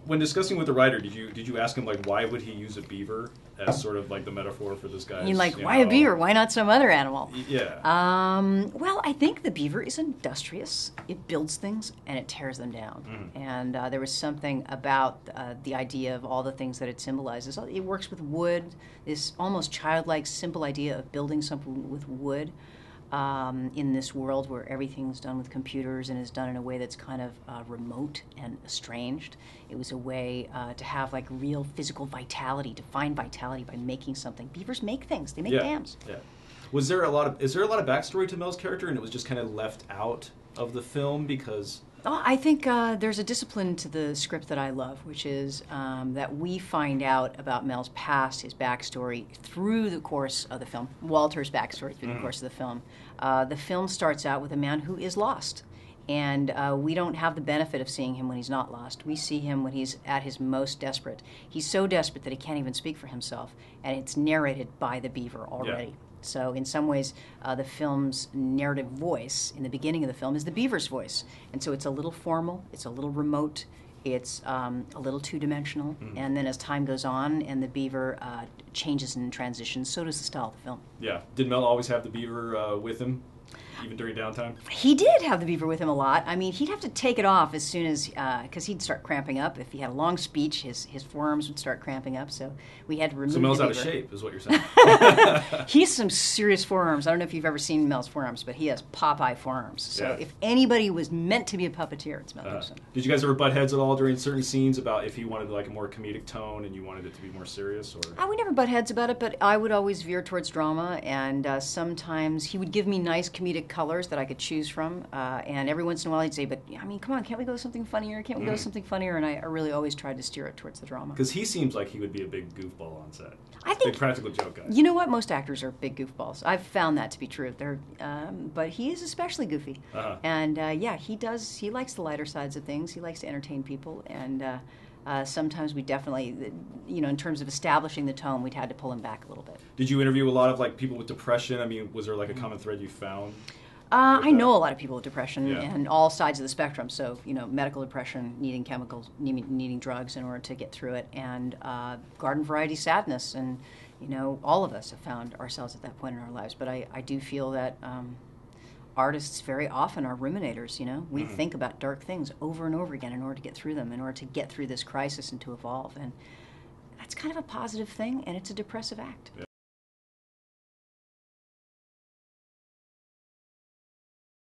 when discussing with the writer, did you ask him like why would he use a beaver as sort of like the metaphor for this guy's? I mean, like, why a beaver? Why not some other animal? Yeah. Well, I think the beaver is industrious. It builds things and it tears them down. And there was something about the idea of all the things that it symbolizes. It works with wood. This almost childlike, simple idea of building something with wood. In this world where everything's done with computers and is done in a way that's kind of remote and estranged. It was a way to have like real physical vitality, to find vitality by making something. Beavers make things. They make dams. Yeah. Is there a lot of backstory to Mel's character, and it was just kind of left out of the film because? Oh, I think there's a discipline to the script that I love, which is that we find out about Mel's past, his backstory, through the course of the film. Walter's backstory through the course of the film. The film starts out with a man who is lost. And we don't have the benefit of seeing him when he's not lost. We see him when he's at his most desperate. He's so desperate that he can't even speak for himself. And it's narrated by the beaver already. Yeah. So in some ways, the film's narrative voice in the beginning of the film is the beaver's voice. And so it's a little formal, it's a little remote, it's a little two-dimensional. And then as time goes on and the beaver changes and transitions, so does the style of the film. Yeah. Did Mel always have the beaver with him? Even during downtime? He did have the beaver with him a lot. I mean, he'd have to take it off as soon as, because he'd start cramping up. If he had a long speech, his forearms would start cramping up, so we had to remove the beaver. So Mel's out of shape, is what you're saying. He has some serious forearms. I don't know if you've ever seen Mel's forearms, but he has Popeye forearms. So if anybody was meant to be a puppeteer, it's Mel Gibson. Did you guys ever butt heads at all during certain scenes about if he wanted like a more comedic tone and you wanted it to be more serious? Or We never butt heads about it, but I would always veer towards drama, and sometimes he would give me nice comedic colors that I could choose from, and every once in a while he'd say, but I mean, come on, can't we go something funnier? Can't we go something funnier? And I really always tried to steer it towards the drama. Because he seems like he would be a big goofball on set. I think, big practical joke guy. You know what? Most actors are big goofballs. I've found that to be true. But he is especially goofy. And he does. He likes the lighter sides of things. He likes to entertain people. And sometimes we definitely, in terms of establishing the tone, we'd had to pull him back a little bit. Did you interview a lot of like people with depression? I mean, was there like a common thread you found? I know a lot of people with depression and all sides of the spectrum. So, medical depression, needing chemicals, needing drugs in order to get through it, and garden variety sadness. And, all of us have found ourselves at that point in our lives. But I do feel that artists very often are ruminators, We think about dark things over and over again in order to get through them, in order to get through this crisis and to evolve. And that's kind of a positive thing, and it's a depressive act. Yeah.